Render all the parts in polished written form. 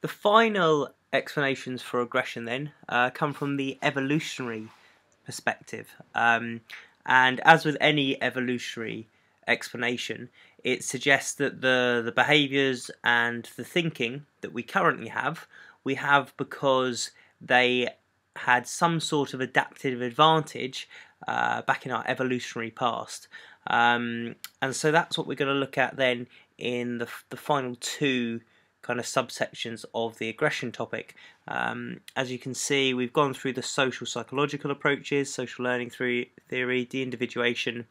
The final explanations for aggression then come from the evolutionary perspective. And as with any evolutionary explanation, it suggests that the behaviours and the thinking that we currently have, we have because they had some sort of adaptive advantage back in our evolutionary past. And so that's what we're going to look at then in the final two kind of subsections of the aggression topic. As you can see, we've gone through the social psychological approaches, social learning theory, de-individuation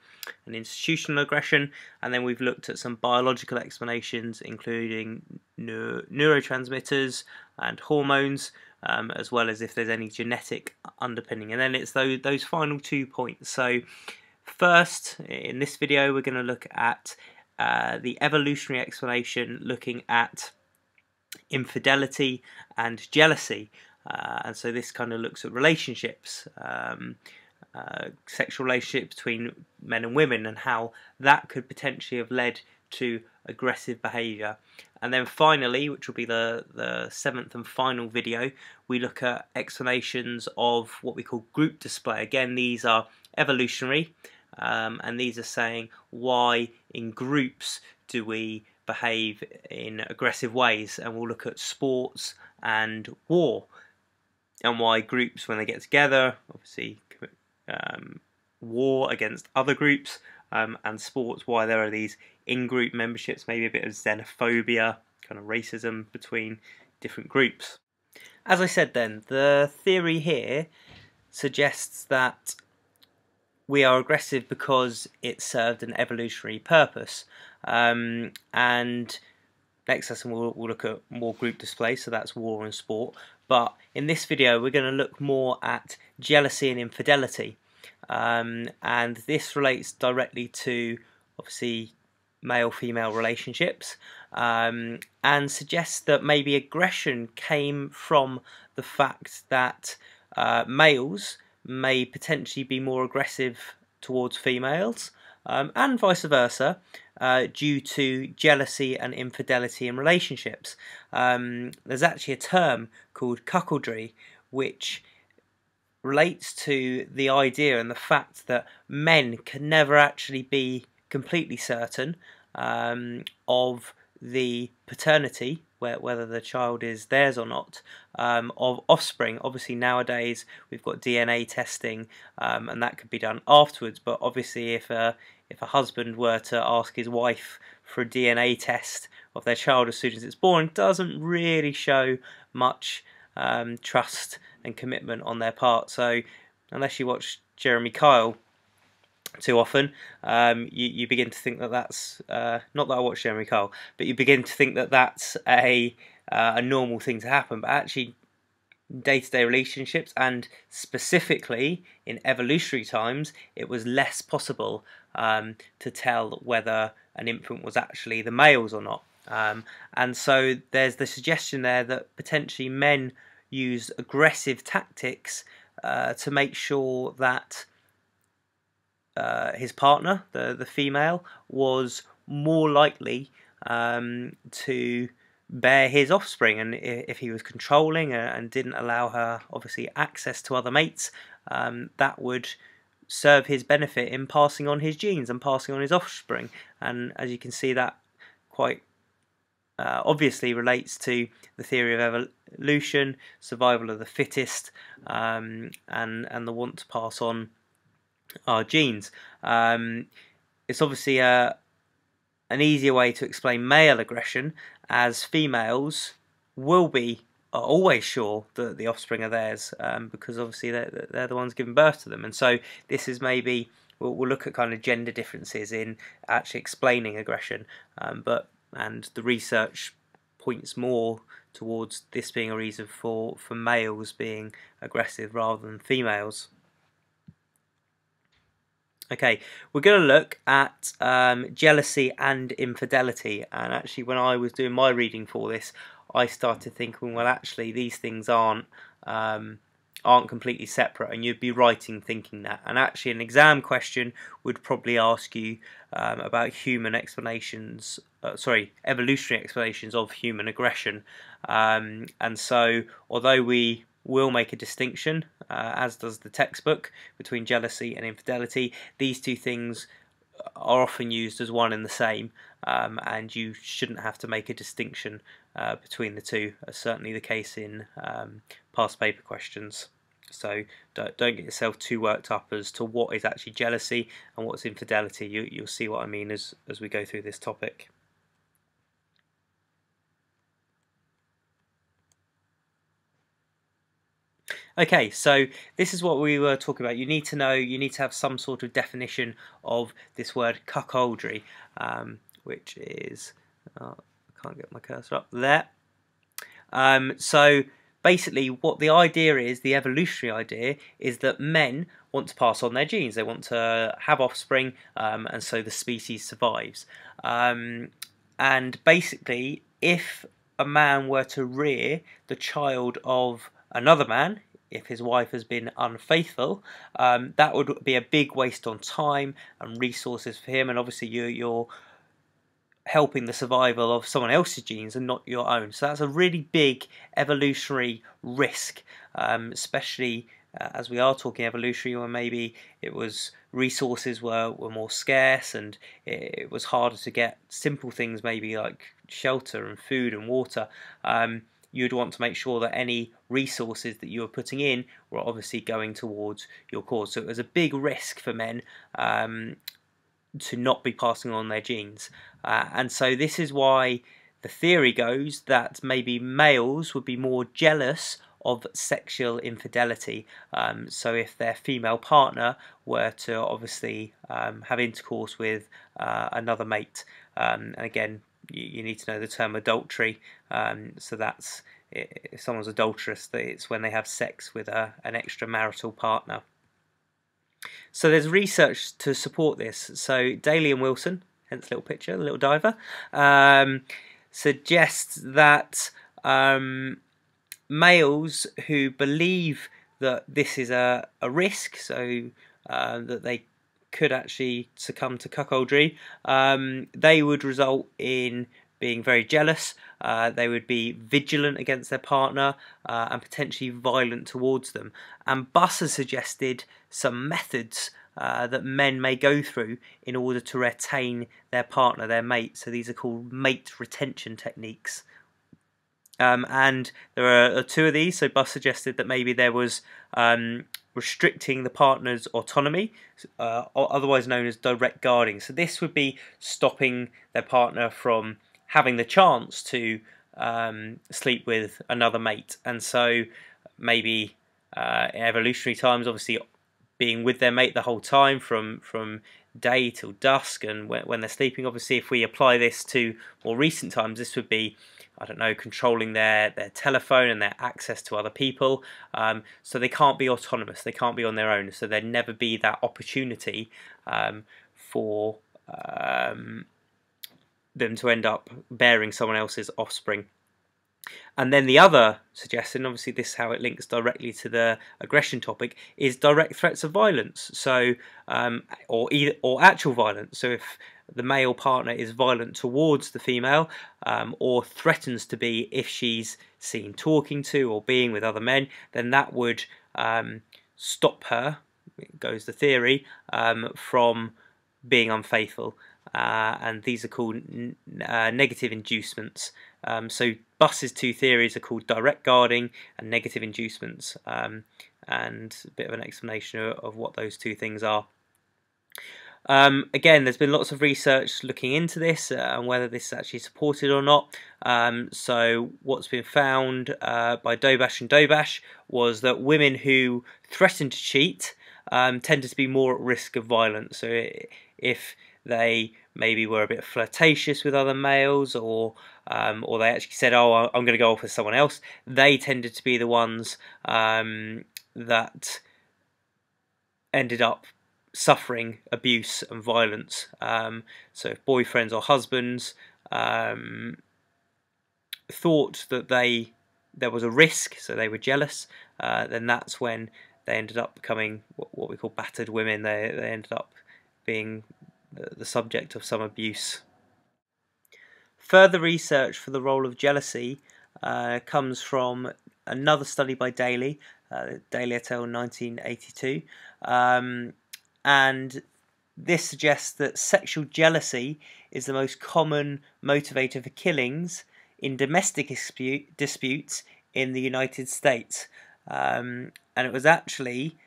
and institutional aggression, and then we've looked at some biological explanations including neurotransmitters and hormones, as well as if there's any genetic underpinning, and then it's those final 2 points. So first, in this video, we're going to look at the evolutionary explanation looking at infidelity and jealousy, and so this kind of looks at relationships, sexual relationships between men and women, and how that could potentially have led to aggressive behaviour. And then finally, which will be the seventh and final video, we look at explanations of what we call group display. Again, these are evolutionary, and these are saying why in groups do we behave in aggressive ways, and we'll look at sports and war, and why groups, when they get together, obviously war against other groups, and sports, why there are these in-group memberships, maybe a bit of xenophobia, kind of racism between different groups. As I said then, the theory here suggests that we are aggressive because it served an evolutionary purpose. And next lesson we'll look at more group display, so that's war and sport. But in this video we're going to look more at jealousy and infidelity. And this relates directly to, obviously, male-female relationships, and suggests that maybe aggression came from the fact that males may potentially be more aggressive towards females, and vice versa, due to jealousy and infidelity in relationships. There's actually a term called cuckoldry, which relates to the idea and the fact that men can never actually be completely certain of the paternity, whether the child is theirs or not, of offspring. Obviously nowadays we've got DNA testing, and that could be done afterwards, but obviously if a husband were to ask his wife for a DNA test of their child as soon as it's born, it doesn't really show much trust and commitment on their part. So unless you watch Jeremy Kyle too often, you begin to think that that's not that I watch Jeremy Kyle, but you begin to think that that's a normal thing to happen. But actually, day-to-day relationships, and specifically in evolutionary times, it was less possible to tell whether an infant was actually the male's or not. And so there's the suggestion there that potentially men used aggressive tactics to make sure that his partner, the female, was more likely to bear his offspring, and if he was controlling and didn't allow her, obviously, access to other mates, that would serve his benefit in passing on his genes and passing on his offspring. And as you can see, that quite obviously relates to the theory of evolution, survival of the fittest, and the want to pass on our genes. It's obviously an easier way to explain male aggression, as females are always sure that the offspring are theirs, because obviously they're the ones giving birth to them. And so this is maybe, we'll look at kind of gender differences in actually explaining aggression, and the research points more towards this being a reason for males being aggressive rather than females. Okay, we're going to look at jealousy and infidelity, and actually when I was doing my reading for this, I started thinking, well, actually these things aren't completely separate, and you'd be writing thinking that. And actually an exam question would probably ask you about human explanations evolutionary explanations of human aggression. And so, although we will make a distinction, as does the textbook, between jealousy and infidelity, these two things are often used as one and the same, and you shouldn't have to make a distinction between the two, as certainly the case in past paper questions. So don't get yourself too worked up as to what is actually jealousy and what's infidelity. You'll see what I mean as we go through this topic. Okay, so this is what we were talking about. You need to have some sort of definition of this word cuckoldry, which is, I can't get my cursor up there. So basically what the idea is, the evolutionary idea, is that men want to pass on their genes. They want to have offspring, and so the species survives. And basically, if a man were to rear the child of another man, if his wife has been unfaithful, that would be a big waste on time and resources for him, and obviously you're helping the survival of someone else's genes and not your own. So that's a really big evolutionary risk, especially as we are talking evolutionary, where maybe it was resources were more scarce and it was harder to get simple things, maybe like shelter and food and water. You'd want to make sure that any resources that you were putting in were obviously going towards your cause. So it was a big risk for men to not be passing on their genes. And so this is why the theory goes that maybe males would be more jealous of sexual infidelity. So if their female partner were to obviously have intercourse with another mate, and again, you need to know the term adultery. So that's, if someone's adulterous, it's when they have sex with an extramarital partner. So there's research to support this. So Daly and Wilson, hence little picture, the little diver, suggests that males who believe that this is a risk, so that they could actually succumb to cuckoldry, they would result in being very jealous. They would be vigilant against their partner and potentially violent towards them. And Buss has suggested some methods that men may go through in order to retain their partner, their mate. So these are called mate retention techniques. And there are two of these. So Buss suggested that maybe there was restricting the partner's autonomy, otherwise known as direct guarding. So this would be stopping their partner from having the chance to sleep with another mate. And so maybe in evolutionary times, obviously being with their mate the whole time from day till dusk, and when they're sleeping. Obviously, if we apply this to more recent times, this would be, I don't know, controlling their telephone and their access to other people. So they can't be autonomous, they can't be on their own, so there'd never be that opportunity for them to end up bearing someone else's offspring. And then the other suggestion, obviously this is how it links directly to the aggression topic, is direct threats of violence. So, or actual violence. So if the male partner is violent towards the female, or threatens to be if she's seen talking to or being with other men, then that would stop her, goes the theory, from being unfaithful. And these are called negative inducements. So Buss's two theories are called direct guarding and negative inducements, and a bit of an explanation of what those two things are. Again, there's been lots of research looking into this and whether this is actually supported or not. So what's been found by Dobash and Dobash was that women who threaten to cheat tended to be more at risk of violence. So if they maybe were a bit flirtatious with other males, or they actually said, "Oh, I'm going to go off with someone else," they tended to be the ones that ended up suffering abuse and violence. So if boyfriends or husbands thought that there was a risk, so they were jealous, then that's when they ended up becoming what we call battered women. They ended up being the subject of some abuse. Further research for the role of jealousy comes from another study by Daly, Daly et al. 1982, and this suggests that sexual jealousy is the most common motivator for killings in domestic disputes in the United States. And it was actually,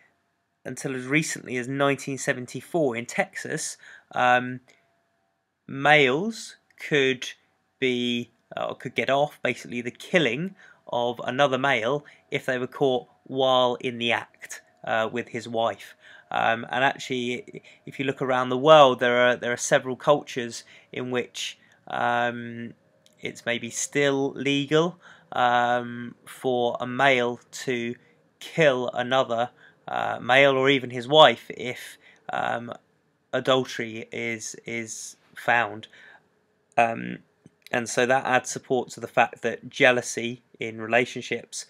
until as recently as 1974 in Texas, males could get off basically the killing of another male if they were caught while in the act with his wife. And actually, if you look around the world, there are several cultures in which it's maybe still legal for a male to kill another male or even his wife if adultery is found. And so that adds support to the fact that jealousy in relationships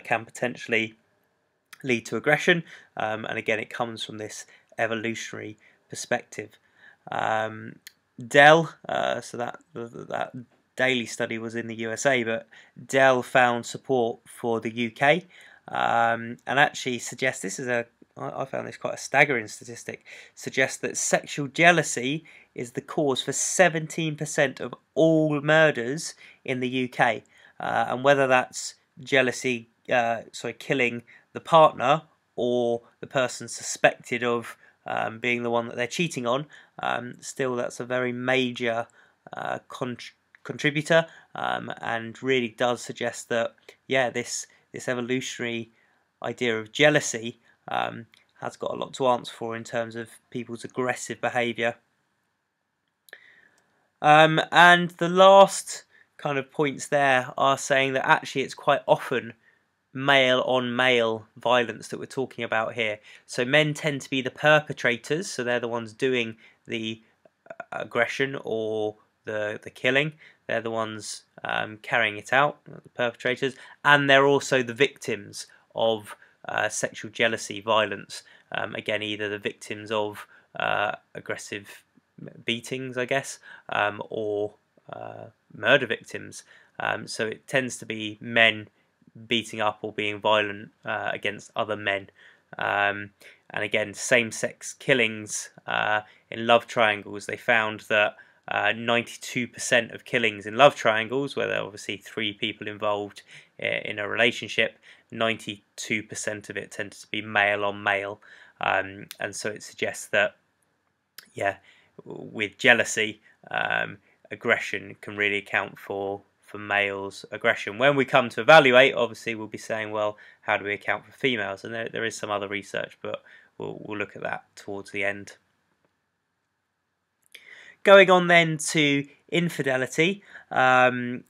can potentially lead to aggression, and again it comes from this evolutionary perspective. Dell, so that Daly study was in the USA, but Dell found support for the UK, and actually suggests, I found this quite a staggering statistic, suggests that sexual jealousy is the cause for 17% of all murders in the UK, and whether that's jealousy, killing the partner or the person suspected of being the one that they're cheating on, still that's a very major contributor, and really does suggest that this evolutionary idea of jealousy has got a lot to answer for in terms of people's aggressive behaviour. And the last kind of points there are saying that actually it's quite often male on male violence that we're talking about here. So men tend to be the perpetrators, so they're the ones doing the aggression or the killing. They're the ones carrying it out, the perpetrators, and they're also the victims of sexual jealousy violence. Again, either the victims of aggressive beatings, I guess, or murder victims. So it tends to be men beating up or being violent against other men. And again, same-sex killings in love triangles, they found that 92% of killings in love triangles, where there are obviously 3 people involved in a relationship, 92% of it tends to be male on male. And so it suggests that, with jealousy, aggression can really account for males' aggression. When we come to evaluate, obviously we'll be saying, well, how do we account for females? And there is some other research, but we'll look at that towards the end. Going on then to infidelity, and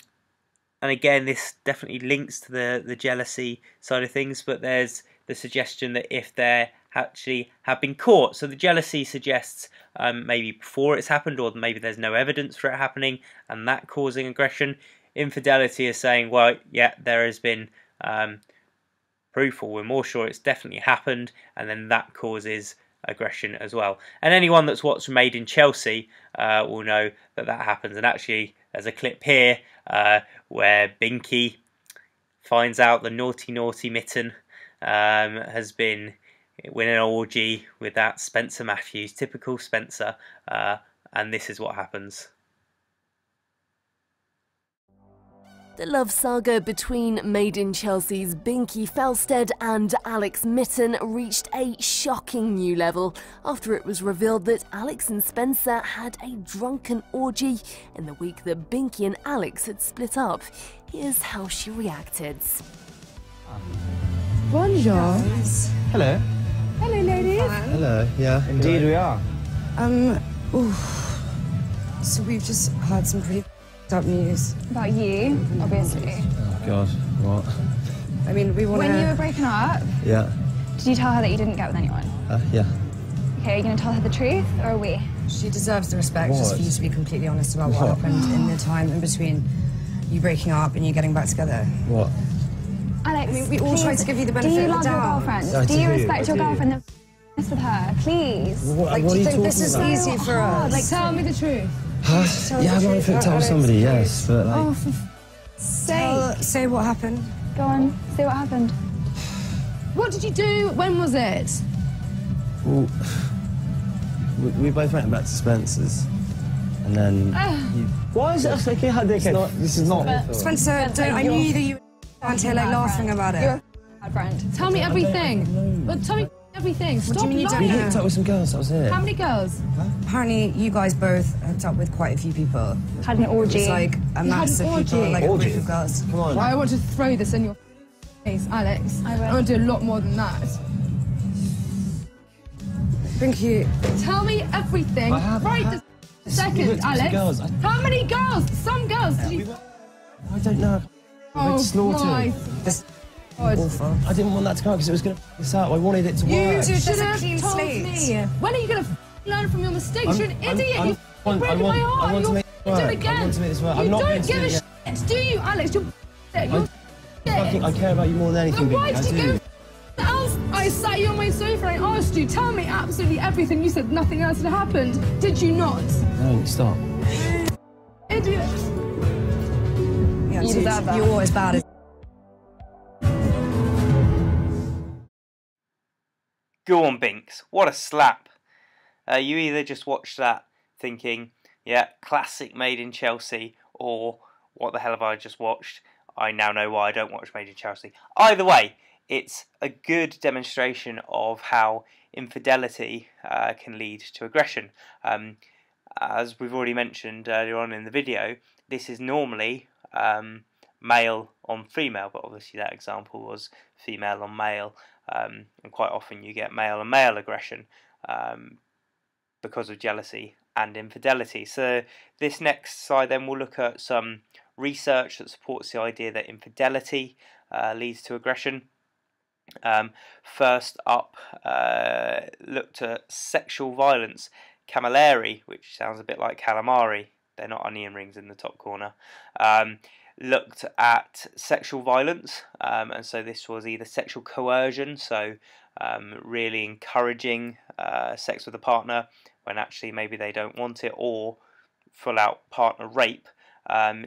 again this definitely links to the jealousy side of things, but there's the suggestion that if they actually have been caught, so the jealousy suggests maybe before it's happened, or maybe there's no evidence for it happening and that causing aggression. Infidelity is saying, well, there has been proof, or we're more sure it's definitely happened, and then that causes aggression as well. And anyone that's watched Made in Chelsea will know that happens. And actually there's a clip here where Binky finds out the naughty mitten has been in an orgy with that Spencer Matthews, typical Spencer, and this is what happens. The love saga between Made in Chelsea's Binky Felsted and Alex Mitten reached a shocking new level after it was revealed that Alex and Spencer had a drunken orgy in the week that Binky and Alex had split up. Here's how she reacted. Bonjour. Hello. Hello, ladies. Hello, yeah. Indeed we are. So we've just heard some pretty up news. About you, obviously. Oh, God, what? I mean, we want to... When you were breaking up, Yeah. did you tell her that you didn't get with anyone? Yeah. Okay, are you going to tell her the truth, or are we? She deserves the respect just What? for you to be completely honest about what happened in the time in between you breaking up and you getting back together. What? Alex, we all tried to give you the benefit do you of the love your doubt. girlfriend? I Do you do, respect I your do. girlfriend? Then with her, please. What Like, are do you you think talking this is about? easy for us? Like, Tell me the truth. Huh? Yeah, I'm on a fit with somebody, yes, but like... Oh, for Say what happened. Go on, say what happened. What did you do? When was it? Well, we both went back to Spencer's, and then... Why is it us making her dickhead? This is not... Spencer, I knew that you were here like laughing about it. You're a bad friend. Tell me everything. But tell me everything. Stop do you mean you don't lying. know? We hooked up with some girls, that was it. How many girls? Apparently, you guys both hooked up with quite a few people. Had an orgy. It's like a mass of people, orgy? like a group of girls. Come on. I want to throw this in your face, Alex. I will. I want to do a lot more than that. Thank you. Tell me everything. Right this We second, hooked up with some Alex. girls. How many girls? Some girls. Did you... I don't know. Oh, slaughtered. my This God. awful. I didn't want that to come out because it was going to f us out. I wanted it to You work. did. There's Should a have clean told slate. me. When are you going to learn from your mistakes? You're an idiot. You're breaking my heart. I want to You're make it work. do it again. I want to make this work. You I'm not don't going to give do a it shit, do you, Alex? You're I care about you more than anything, Then why Vicky, I did you do. go else? I sat you on my sofa and I asked you, tell me absolutely everything. You said nothing else had happened. Did you not? No, stop. Idiot. Yeah, You dude, deserve that. You're always bad. Go on, Binks. What a slap. You either just watched that thinking, yeah, classic Made in Chelsea, or what the hell have I just watched? I now know why I don't watch Made in Chelsea. Either way, it's a good demonstration of how infidelity can lead to aggression. As we've already mentioned earlier on in the video, this is normally male on female, but obviously that example was female on male, and quite often you get male on male aggression because of jealousy and infidelity. So this next slide then we'll look at some research that supports the idea that infidelity leads to aggression. First up, looked at sexual violence. Camilleri, which sounds a bit like calamari, they're not onion rings in the top corner, looked at sexual violence, and so this was either sexual coercion, so really encouraging sex with a partner when actually maybe they don't want it, or full out partner rape,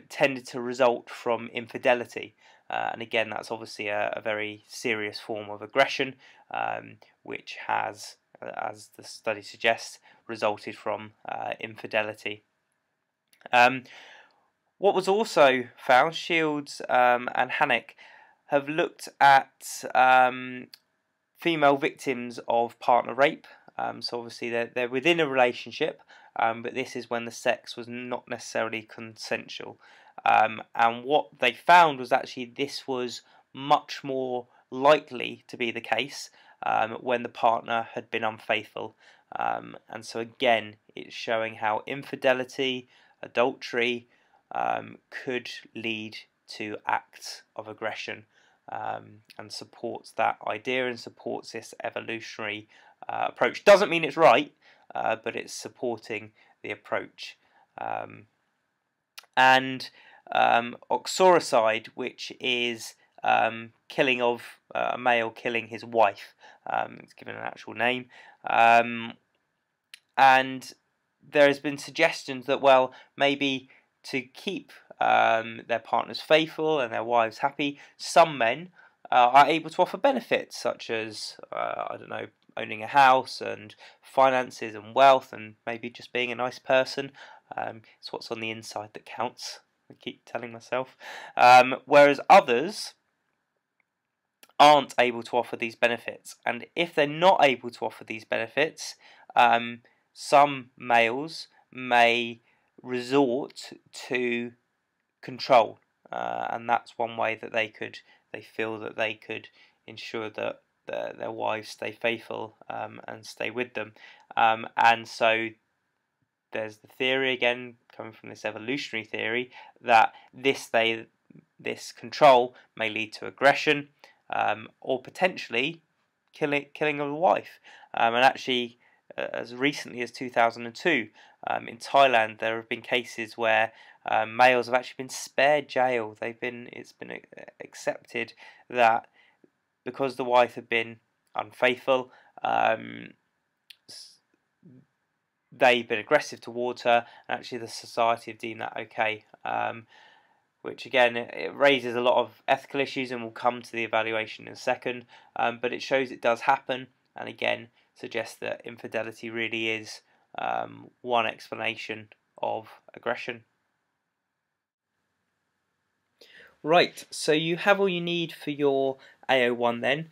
tended to result from infidelity. And again, that's obviously a very serious form of aggression, which has, as the study suggests, resulted from infidelity. What was also found, Shields and Hannock have looked at female victims of partner rape. So obviously they're within a relationship, but this is when the sex was not necessarily consensual. And what they found was actually this was much more likely to be the case when the partner had been unfaithful. And so again, it's showing how infidelity, adultery could lead to acts of aggression, and supports that idea and supports this evolutionary approach. Doesn't mean it's right, but it's supporting the approach. And oxoricide, which is killing of a male killing his wife. It's given an actual name. And there has been suggestions that, well, maybe to keep their partners faithful and their wives happy, some men are able to offer benefits such as, I don't know, owning a house and finances and wealth and maybe just being a nice person. It's what's on the inside that counts, I keep telling myself. Whereas others aren't able to offer these benefits. And if they're not able to offer these benefits, some males may resort to control, and that's one way that they feel that they could ensure that their wives stay faithful and stay with them. And so there's the theory, again coming from this evolutionary theory, that this control may lead to aggression, or potentially killing of a wife. And actually, as recently as 2002, in Thailand, there have been cases where males have actually been spared jail. It's been accepted that because the wife had been unfaithful, they've been aggressive towards her, and actually the society have deemed that okay. Which again, it raises a lot of ethical issues, and we'll come to the evaluation in a second, but it shows it does happen, and again suggests that infidelity really is one explanation of aggression. Right, so you have all you need for your AO1 then,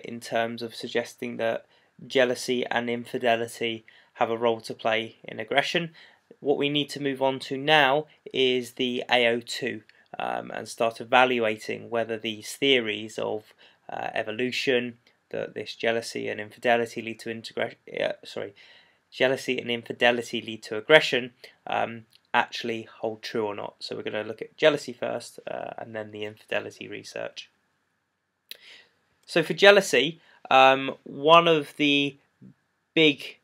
in terms of suggesting that jealousy and infidelity have a role to play in aggression. What we need to move on to now is the AO2, and start evaluating whether these theories of evolution, that this jealousy and infidelity lead to jealousy and infidelity lead to aggression, actually hold true or not. So we're going to look at jealousy first, and then the infidelity research. So for jealousy, one of the big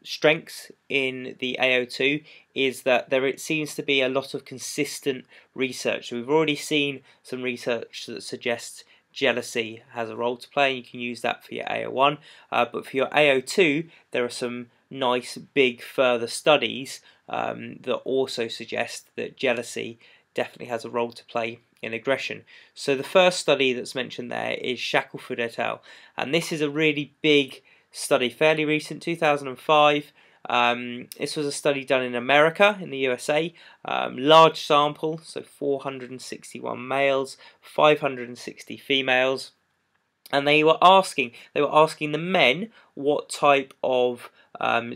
strengths in the AO2 is that it seems to be a lot of consistent research. So we've already seen some research that suggests jealousy has a role to play, and you can use that for your AO1, but for your AO2 there are some nice big further studies that also suggest that jealousy definitely has a role to play in aggression. So the first study that's mentioned there is Shackelford et al, and this is a really big study, fairly recent, 2005. This was a study done in America, in the USA, large sample, so 461 males, 560 females, and they were asking the men what type of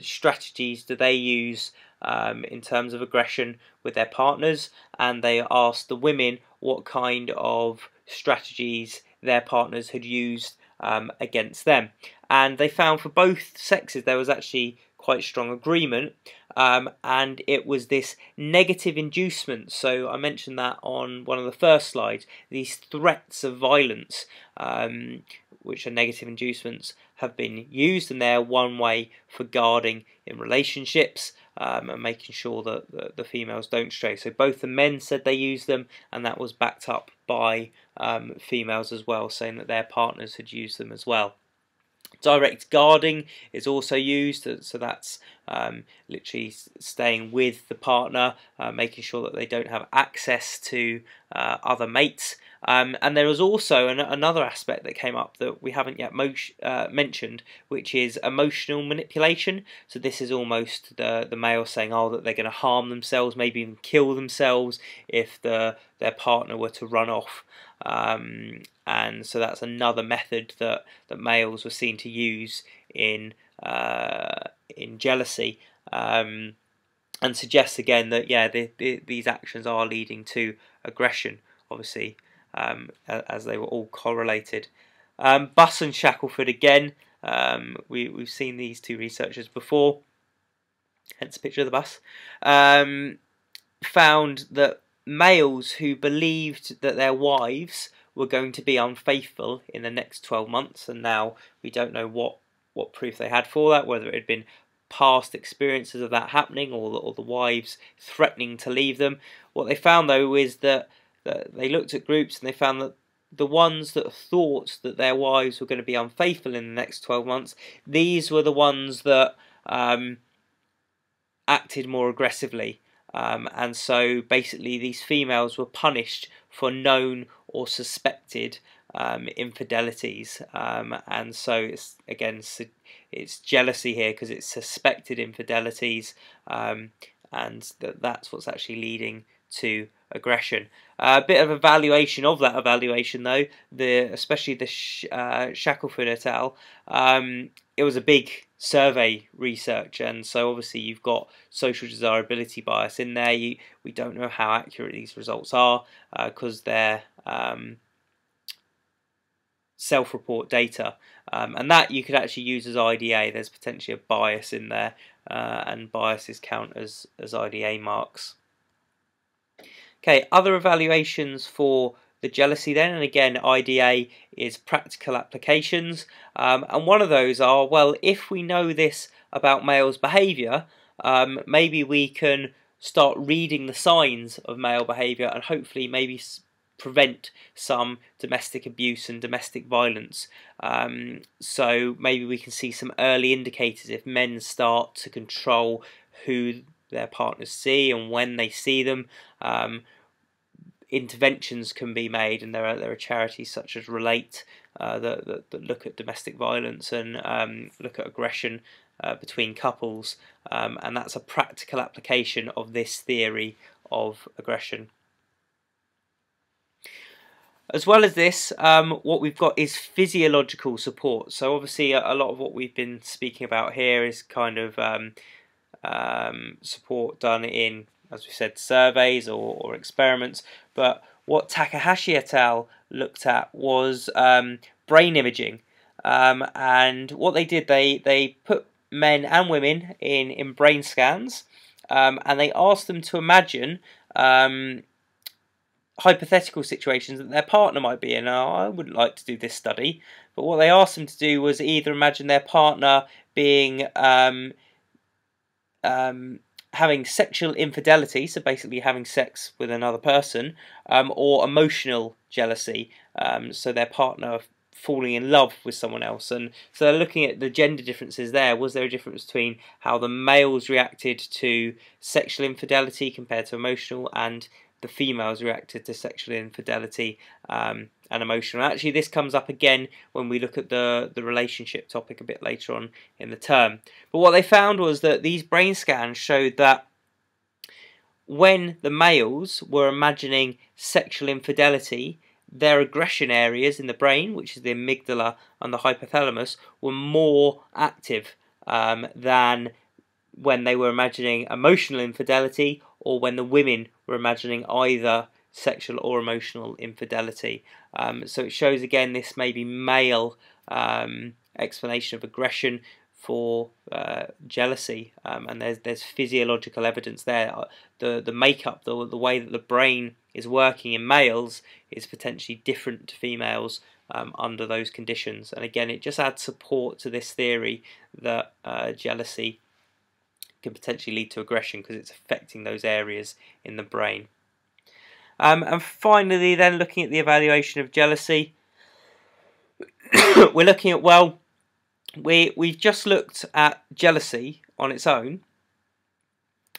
strategies do they use in terms of aggression with their partners, and they asked the women what kind of strategies their partners had used against them. And they found for both sexes there was actually quite strong agreement, and it was this negative inducement. So I mentioned that on one of the first slides, these threats of violence, which are negative inducements, have been used, and they're one way for guarding in relationships, and making sure that the females don't stray. So both the men said they used them, and that was backed up by females as well, saying that their partners had used them as well. Direct guarding is also used, so that's literally staying with the partner, making sure that they don't have access to other mates. And there was also another aspect that came up that we haven't yet mentioned, which is emotional manipulation. So this is almost the male saying, oh, that they're going to harm themselves, maybe even kill themselves if their partner were to run off. And so that's another method that males were seen to use in jealousy, and suggests again that these actions are leading to aggression, obviously, as they were all correlated. Buss and Shackelford again, we've seen these two researchers before, hence a picture of the bus, found that males who believed that their wives were going to be unfaithful in the next 12 months, and now we don't know what proof they had for that, whether it had been past experiences of that happening or the wives threatening to leave them. What they found though is that they looked at groups, and they found that the ones that thought that their wives were going to be unfaithful in the next 12 months, these were the ones that acted more aggressively. And so basically these females were punished for known or suspected infidelities, and so it's jealousy here because it's suspected infidelities, and that's what's actually leading to aggression. A bit of evaluation of that evaluation though, especially the Shackelford et al. It was a big survey research, and so obviously you've got social desirability bias in there. We don't know how accurate these results are because they're self-report data, and that you could actually use as IDA. There's potentially a bias in there, and biases count as IDA marks. Okay, other evaluations for the jealousy then, and again IDA is practical applications, and one of those are, well, if we know this about males' behaviour, maybe we can start reading the signs of male behaviour and hopefully maybe prevent some domestic abuse and domestic violence. So maybe we can see some early indicators if men start to control who their partners see and when they see them. Interventions can be made, and there are charities such as Relate that look at domestic violence and look at aggression between couples, and that's a practical application of this theory of aggression. As well as this, what we've got is physiological support. So obviously a lot of what we've been speaking about here is kind of support done in, as we said, surveys or experiments. But what Takahashi et al. Looked at was brain imaging. And what they did, they put men and women in brain scans, and they asked them to imagine hypothetical situations that their partner might be in. Now, I wouldn't like to do this study, but what they asked them to do was either imagine their partner being having sexual infidelity, so basically having sex with another person, or emotional jealousy, so their partner falling in love with someone else. And so they're looking at the gender differences there. Was there a difference between how the males reacted to sexual infidelity compared to emotional, and the females reacted to sexual infidelity and emotional? Actually, this comes up again when we look at the relationship topic a bit later on in the term. But what they found was that these brain scans showed that when the males were imagining sexual infidelity, their aggression areas in the brain, which is the amygdala and the hypothalamus, were more active than when they were imagining emotional infidelity, or when the women were imagining either sexual or emotional infidelity. So it shows again this may be male explanation of aggression for jealousy, and there's physiological evidence there. The makeup, the way that the brain is working in males is potentially different to females under those conditions. And again, it just adds support to this theory that jealousy can potentially lead to aggression because it's affecting those areas in the brain. And finally then, looking at the evaluation of jealousy, we're looking at, well, we've just looked at jealousy on its own,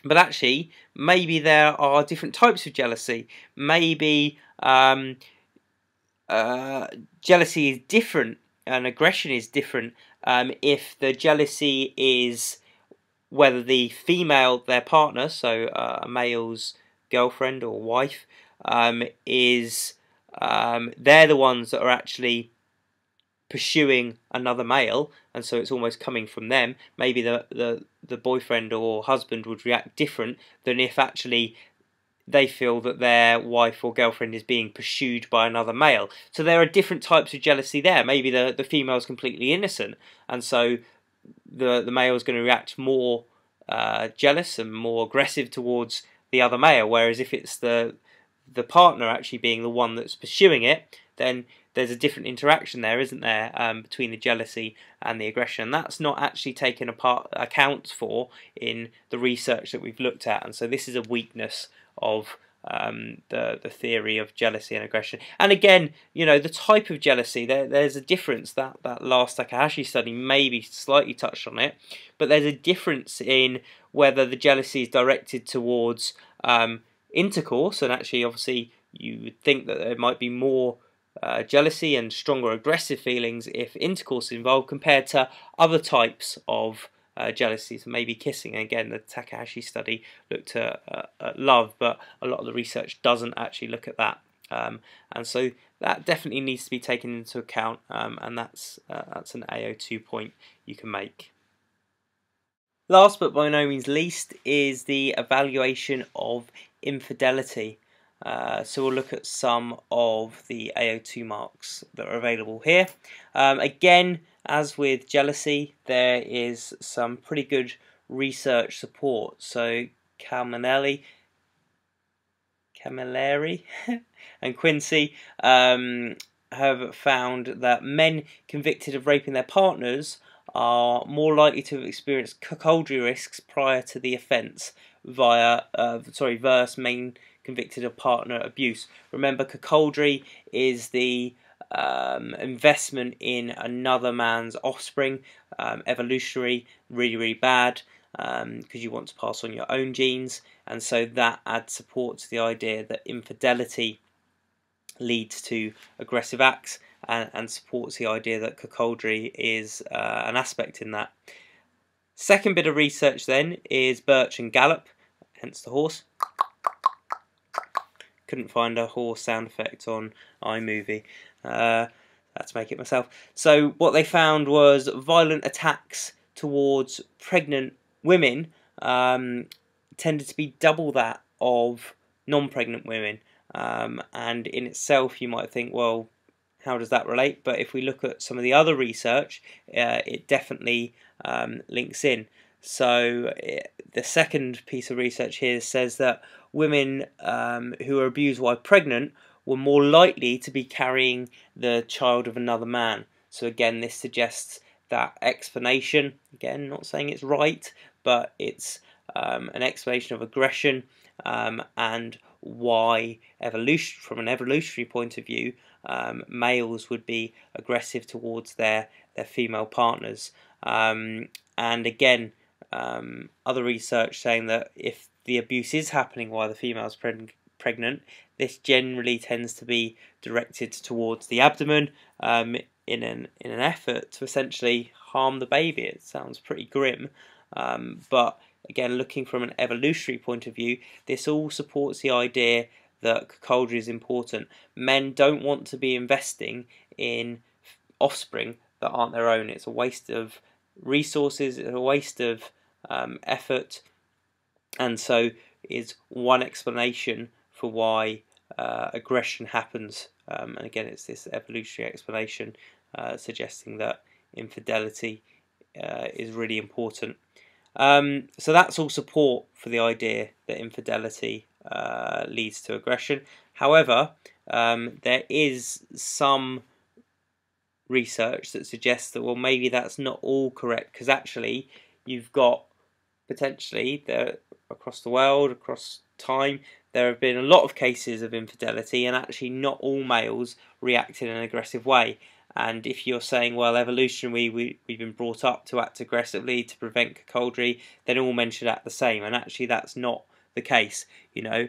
but actually maybe there are different types of jealousy. Maybe jealousy is different and aggression is different if the jealousy is whether the female, their partner, so a male's girlfriend or wife, is they're the ones that are actually pursuing another male, and so it's almost coming from them. Maybe the boyfriend or husband would react different than if actually they feel that their wife or girlfriend is being pursued by another male. So there are different types of jealousy there. Maybe the female is completely innocent, and so the male is going to react more jealous and more aggressive towards the other male, whereas if it's the partner actually being the one that's pursuing it, then there's a different interaction there, isn't there, between the jealousy and the aggression. And that's not actually taken account for in the research that we've looked at, and so this is a weakness of the theory of jealousy and aggression. And again, you know, the type of jealousy, there's a difference. That last Takahashi study maybe slightly touched on it, but there's a difference in whether the jealousy is directed towards intercourse, and actually obviously you would think that there might be more jealousy and stronger aggressive feelings if intercourse is involved compared to other types of jealousy, so maybe kissing. Again, the Takahashi study looked at love, but a lot of the research doesn't actually look at that, and so that definitely needs to be taken into account, and that's an AO2 point you can make. Last but by no means least is the evaluation of infidelity. So we'll look at some of the AO2 marks that are available here. Again, as with jealousy, there is some pretty good research support. So Camilleri and Quincy have found that men convicted of raping their partners are more likely to have experienced cuckoldry risks prior to the offence versus main convicted of partner abuse. Remember, cuckoldry is the investment in another man's offspring. Evolutionary, really, really bad, because you want to pass on your own genes, and so that adds support to the idea that infidelity leads to aggressive acts, and supports the idea that cuckoldry is an aspect in that. Second bit of research then is Birch and Gallup, hence the horse. Couldn't find a horse sound effect on iMovie. Had to make it myself. So what they found was violent attacks towards pregnant women tended to be double that of non-pregnant women. And in itself you might think, well, how does that relate? But if we look at some of the other research, it definitely links in. So the second piece of research here says that women who are abused while pregnant were more likely to be carrying the child of another man. So again, this suggests that explanation. Again, not saying it's right, but it's an explanation of aggression, and why from an evolutionary point of view, males would be aggressive towards their female partners. And again, other research saying that if the abuse is happening while the female is pregnant, this generally tends to be directed towards the abdomen, in an effort to essentially harm the baby. It sounds pretty grim, but again, looking from an evolutionary point of view, this all supports the idea that cuckoldry is important. Men don't want to be investing in offspring that aren't their own. It's a waste of resources, it's a waste of effort, and so is one explanation for why aggression happens. And again, it's this evolutionary explanation suggesting that infidelity is really important. So that's all support for the idea that infidelity leads to aggression. However, there is some research that suggests that, well, maybe that's not all correct, because actually you've got potentially across the world, across time, there have been a lot of cases of infidelity, and actually not all males react in an aggressive way. And if you're saying, well, evolutionarily we've been brought up to act aggressively to prevent cuckoldry, then all men should act the same. And actually that's not the case. You know,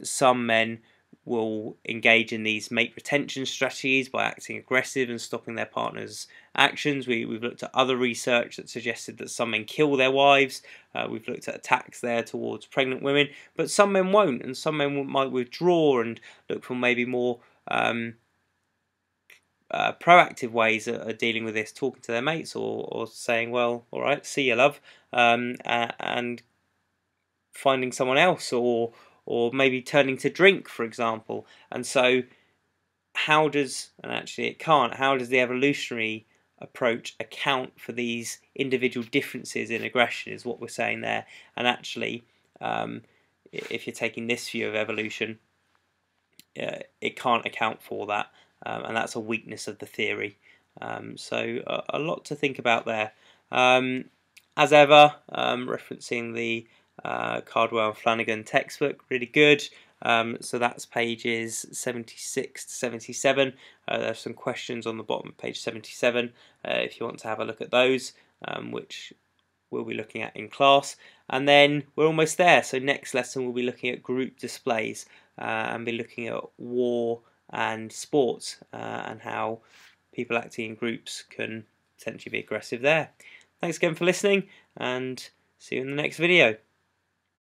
some men will engage in these mate retention strategies by acting aggressive and stopping their partner's actions. We've looked at other research that suggested that some men kill their wives. We've looked at attacks there towards pregnant women, but some men won't, and some men might withdraw and look for maybe more proactive ways of dealing with this, talking to their mates, or saying, well, all right, see you, love, and finding someone else, or maybe turning to drink, for example. And so how does the evolutionary approach account for these individual differences in aggression, is what we're saying there. And actually, if you're taking this view of evolution, it can't account for that, and that's a weakness of the theory. So a lot to think about there. As ever, referencing the Cardwell and Flanagan textbook, really good. So that's pages 76 to 77. There's some questions on the bottom of page 77 if you want to have a look at those, which we'll be looking at in class. And then we're almost there. So next lesson we'll be looking at group displays, and be looking at war and sports, and how people acting in groups can potentially be aggressive there. Thanks again for listening, and see you in the next video.